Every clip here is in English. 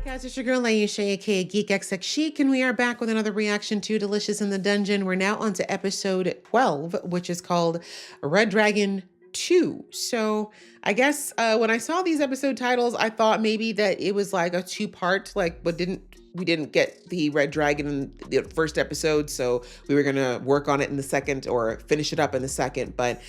Guys, it's your girl Aisha, aka Geek XX Chic, and we are back with another reaction to Delicious in the Dungeon. We're now on to episode 12, which is called Red Dragon 2. So I guess when I saw these episode titles, I thought maybe that it was like a two-part, but we didn't get the Red Dragon in the first episode, so we were gonna work on it in the second or finish it up in the second, but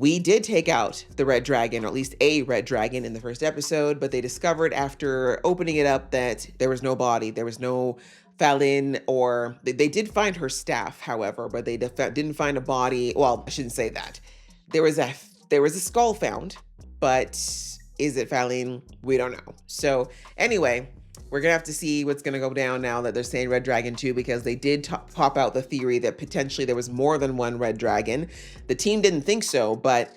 we did take out the red dragon, or at least a red dragon in the first episode, but they discovered after opening it up that there was no body, there was no Fallon, or they did find her staff, however, but they didn't find a body. Well, I shouldn't say that. There was a skull found, but is it Fallon? We don't know. So anyway, we're going to have to see what's going to go down now that they're saying Red Dragon 2, because they did pop out the theory that potentially there was more than one Red Dragon. The team didn't think so, but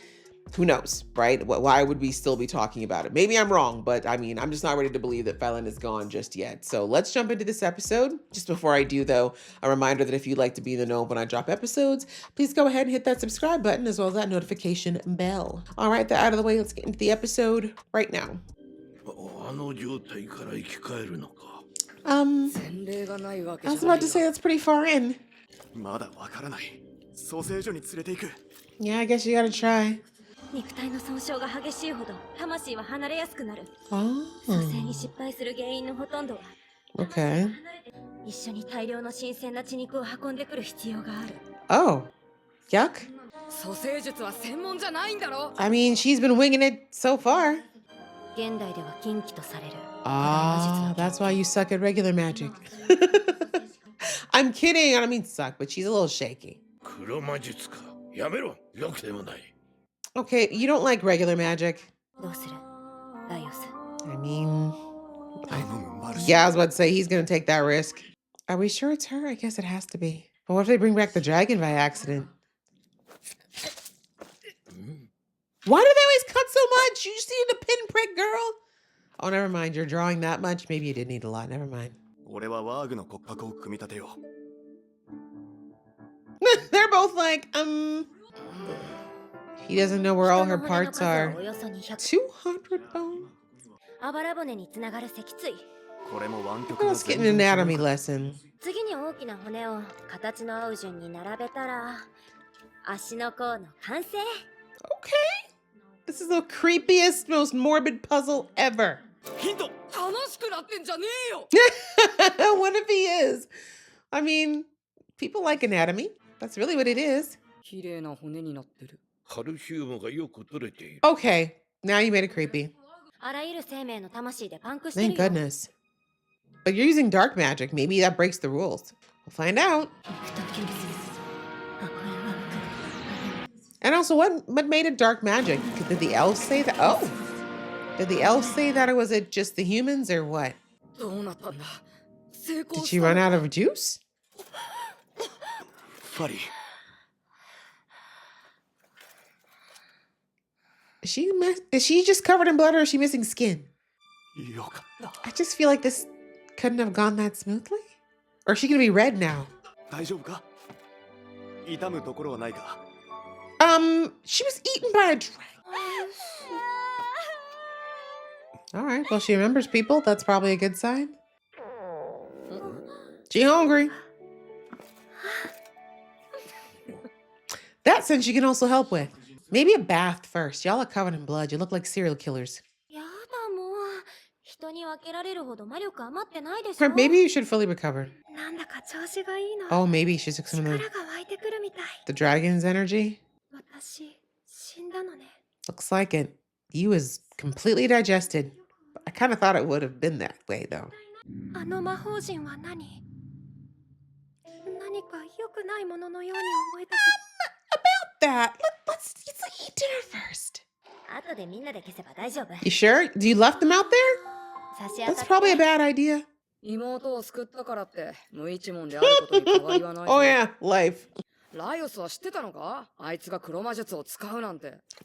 who knows, right? Why would we still be talking about it? Maybe I'm wrong, but I mean, I'm just not ready to believe that Fallon is gone just yet. So let's jump into this episode. Just before I do, though, a reminder that if you'd like to be in the know when I drop episodes, please go ahead and hit that subscribe button as well as that notification bell. All right, that out of the way, let's get into the episode right now. I was about to say that's pretty far in. Yeah, I guess you gotta try. Oh. Okay. Oh. Yuck. I mean, she's been winging it so far. Ah, that's why you suck at regular magic. I'm kidding. I don't mean suck, but she's a little shaky. Okay, you don't like regular magic. I mean, yeah, I was about to say he's gonna take that risk. Are we sure it's her? I guess it has to be. But what if they bring back the dragon by accident? Why do they always cut so much? You just needed a pinprick, girl. Oh, never mind. You're drawing that much. Maybe you did need a lot. Never mind. They're both like, he doesn't know where all her parts are. 200 bones. Let's get an anatomy lesson. Okay. This is the creepiest, most morbid puzzle ever. What if he is? I mean, people like anatomy. That's really what it is. Okay, now you made it creepy. Thank goodness. But you're using dark magic. Maybe that breaks the rules. We'll find out. And also, what made it dark magic? Did the elves say that? Oh, did the elves say that, or was it just the humans, or what? Did she run out of juice? Is she just covered in blood, or is she missing skin? I just feel like this couldn't have gone that smoothly. Or is she gonna be red now? She was eaten by a dragon. All right, well, she remembers people. That's probably a good sign. She hungry. That sense you can also help with. Maybe a bath first. Y'all are covered in blood. You look like serial killers. Or maybe you should fully recover. Oh, maybe she took some of the dragon's energy. Looks like it. You was completely digested. I kind of thought it would have been that way, though. About that, let's eat dinner first. You sure? You left them out there? That's probably a bad idea. Oh yeah, life.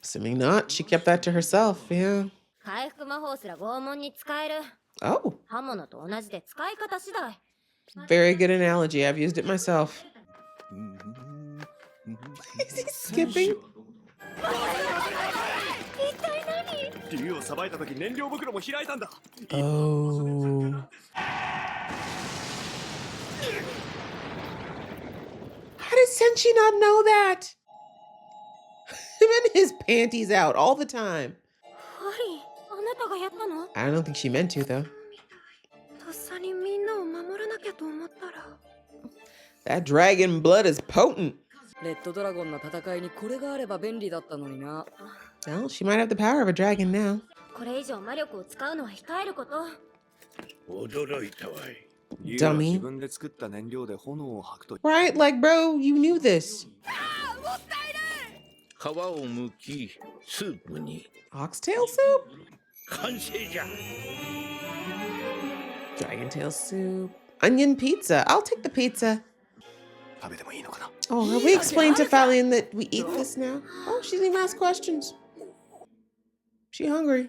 Assuming not, she kept that to herself, yeah. Oh. Very good analogy. I've used it myself. Is he skipping? Oh. How did Senshi not know that? Him and his panties out all the time. I don't think she meant to, though. That dragon blood is potent. Well, she might have the power of a dragon now. Dummy. Right? Like, bro, you knew this. Oxtail soup? Dragon tail soup. Onion pizza. I'll take the pizza. Oh, have we explained to Falion that we eat this now? Oh, she didn't even ask questions. She hungry.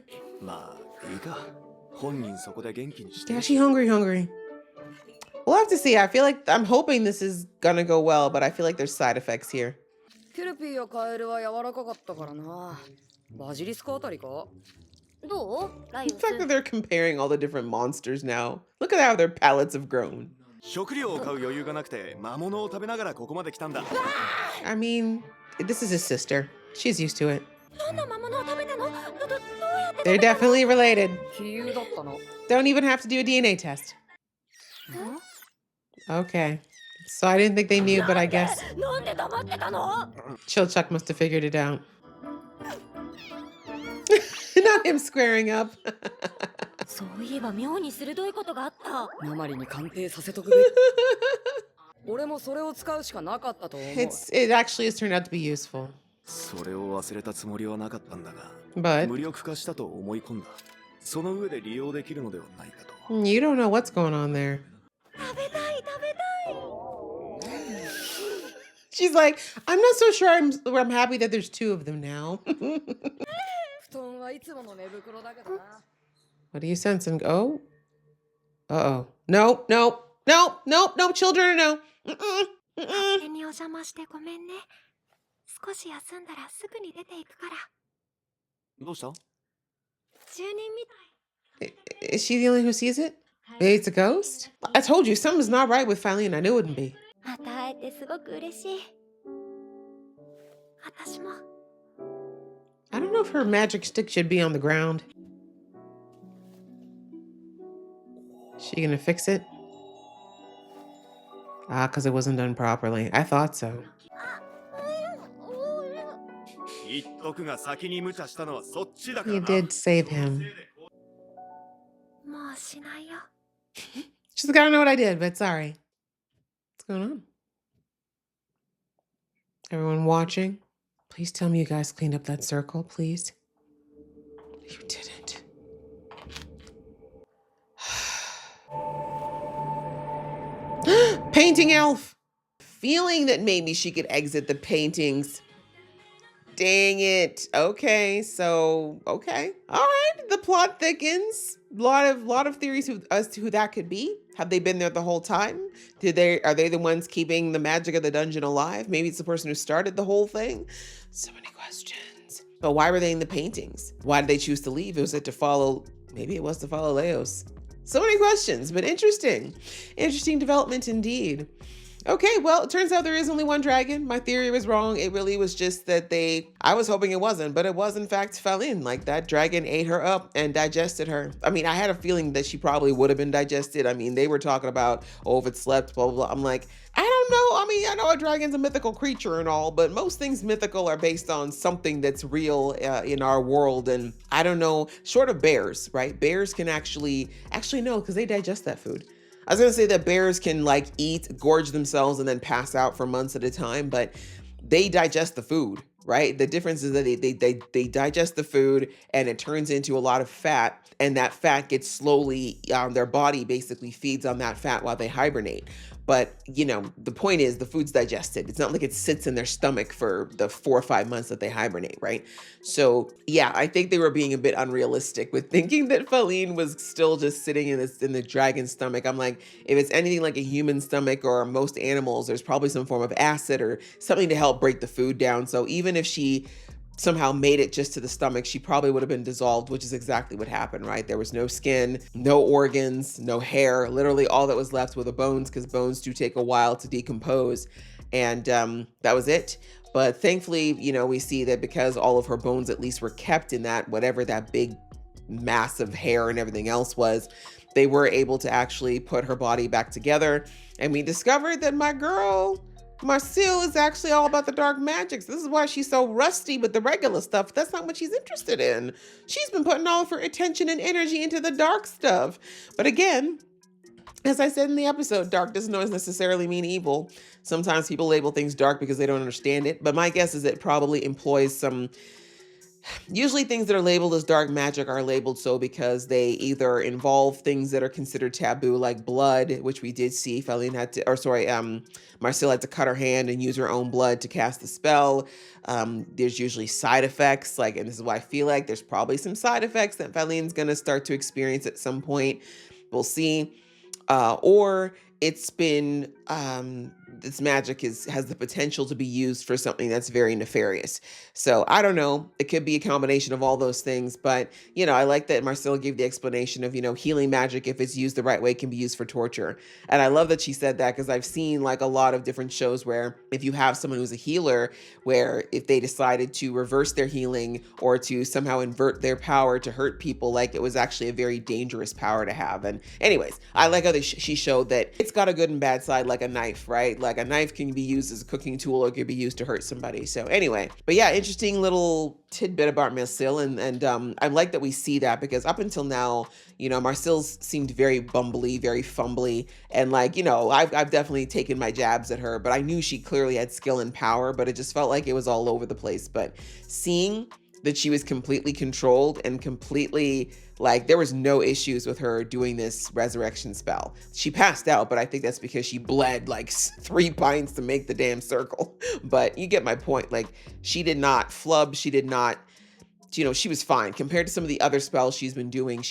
Yeah, she hungry. We'll have to see. I feel like I'm hoping this is gonna go well, but I feel like there's side effects here. The fact that they're comparing all the different monsters now. Look at how their palates have grown. I mean, this is his sister. She's used to it. They're definitely related. Don't even have to do a DNA test. Okay. So I didn't think they knew, but I guess Chilchuck must have figured it out. Not him squaring up. It actually has turned out to be useful. But you don't know what's going on there. She's like, I'm not so sure I'm happy that there's two of them now. What do you sense? And oh, uh-oh. No, children, no. Is she the only one who sees it? Maybe it's a ghost? I told you, something's not right with Falion. I knew it wouldn't be. I don't know if her magic stick should be on the ground. She gonna fix it? Ah, because it wasn't done properly. I thought so. You did save him. She's like, I don't know what I did, but sorry. What's going on? Everyone watching? Please tell me you guys cleaned up that circle, please. You didn't. Painting elf! Feeling that maybe she could exit the paintings. Dang it. Okay, so, okay. All right, the plot thickens. Lot of theories as to who that could be. Have they been there the whole time? Are they the ones keeping the magic of the dungeon alive? Maybe it's the person who started the whole thing. So many questions. But why were they in the paintings? Why did they choose to leave? Was it to follow, maybe it was to follow Leos. So many questions, but interesting. Interesting development indeed. Okay, well, it turns out there is only one dragon. My theory was wrong. It really was just that I was hoping it wasn't, but it was in fact Falion. Like that dragon ate her up and digested her. I mean, I had a feeling that she probably would have been digested. I mean, they were talking about, oh, if it slept, blah, blah, blah. I'm like, I don't know. I mean, I know a dragon's a mythical creature and all, but most things mythical are based on something that's real in our world. And I don't know, short of bears, right? Bears can actually no, because they digest that food. I was gonna say that bears can like eat, gorge themselves, and then pass out for months at a time, but they digest the food, right? The difference is that they digest the food and it turns into a lot of fat, and that fat gets slowly, their body basically feeds on that fat while they hibernate. But, you know, the point is the food's digested. It's not like it sits in their stomach for the 4 or 5 months that they hibernate, right? So, yeah, I think they were being a bit unrealistic with thinking that Falion was still just sitting in the dragon's stomach. I'm like, if it's anything like a human stomach or most animals, there's probably some form of acid or something to help break the food down. So even if she somehow made it just to the stomach, she probably would have been dissolved, which is exactly what happened, right? There was no skin, no organs, no hair. Literally, all that was left were the bones, because bones do take a while to decompose. And that was it. But thankfully, we see that because all of her bones at least were kept in that, whatever that big mass of hair and everything else was, they were able to actually put her body back together. And we discovered that my girl, Marcille, is actually all about the dark magics. This is why she's so rusty with the regular stuff. That's not what she's interested in. She's been putting all of her attention and energy into the dark stuff. But again, as I said in the episode, dark doesn't always necessarily mean evil. Sometimes people label things dark because they don't understand it. But my guess is it probably employs some. Usually things that are labeled as dark magic are labeled so because they either involve things that are considered taboo, like blood, which we did see. Marcille had to cut her hand and use her own blood to cast the spell. There's usually side effects, and this is why I feel like there's probably some side effects that Filene's going to start to experience at some point. We'll see. Or it's been, this magic has the potential to be used for something that's very nefarious. So I don't know. It could be a combination of all those things. But, I like that Marcilla gave the explanation of, healing magic, if it's used the right way, can be used for torture. And I love that she said that, because I've seen a lot of different shows where if you have someone who's a healer, where if they decided to reverse their healing or to somehow invert their power to hurt people, it was actually a very dangerous power to have. And anyways, I like how she showed that it's got a good and bad side, like a knife, right? Like a knife can be used as a cooking tool or it could be used to hurt somebody. So anyway, but yeah, interesting little tidbit about Marcille. And I like that we see that, because up until now, Marcille's seemed very bumbly, very fumbly. And I've definitely taken my jabs at her, but I knew she clearly had skill and power, but it just felt like it was all over the place. But seeing that she was completely controlled and completely, there was no issues with her doing this resurrection spell. She passed out, but I think that's because she bled 3 pints to make the damn circle. But you get my point. She did not flub. She did not, she was fine compared to some of the other spells she's been doing.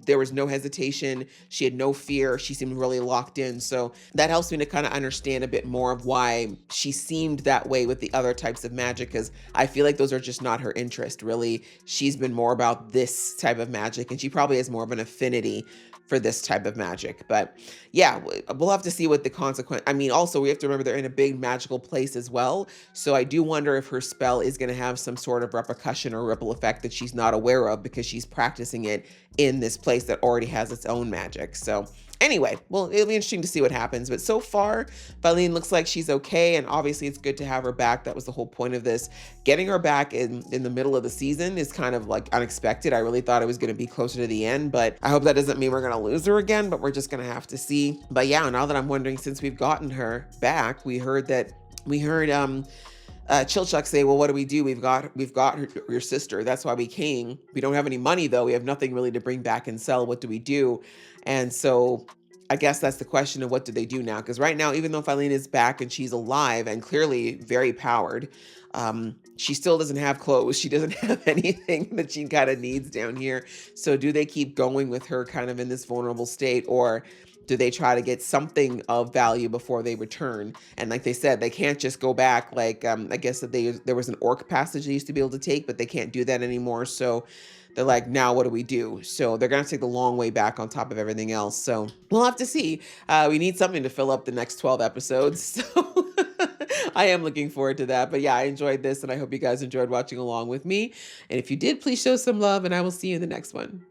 There was no hesitation. She had no fear. She seemed really locked in. So that helps me to kind of understand a bit more of why she seemed that way with the other types of magic, because I feel like those are just not her interest, really. She's been more about this type of magic, and she probably has more of an affinity for this type of magic. But yeah, we'll have to see what the consequence. Also, we have to remember they're in a big magical place as well. So I do wonder if her spell is going to have some sort of repercussion or ripple effect that she's not aware of, because she's practicing it in this place that already has its own magic. So anyway, well, it'll be interesting to see what happens. But so far, Filene looks like she's okay. And obviously it's good to have her back. That was the whole point of this. Getting her back in the middle of the season is kind of unexpected. I really thought it was going to be closer to the end, but I hope that doesn't mean we're going to lose her again, but we're just going to have to see. But yeah, now that I'm wondering, since we've gotten her back, we heard Chilchuck say, well, what do? We've got your sister. That's why we came. We don't have any money though. We have nothing really to bring back and sell. What do we do? And so I guess that's the question of what do they do now? Because right now, even though Filene is back and she's alive and clearly very powered, she still doesn't have clothes. She doesn't have anything that she kind of needs down here. So do they keep going with her kind of in this vulnerable state, or do they try to get something of value before they return? And like they said, they can't just go back. I guess that there was an orc passage they used to be able to take, but they can't do that anymore. So they're like, now what do we do? So they're going to take the long way back on top of everything else. So we'll have to see. We need something to fill up the next 12 episodes. So I am looking forward to that. But yeah, I enjoyed this, and I hope you guys enjoyed watching along with me. And if you did, please show some love, and I will see you in the next one.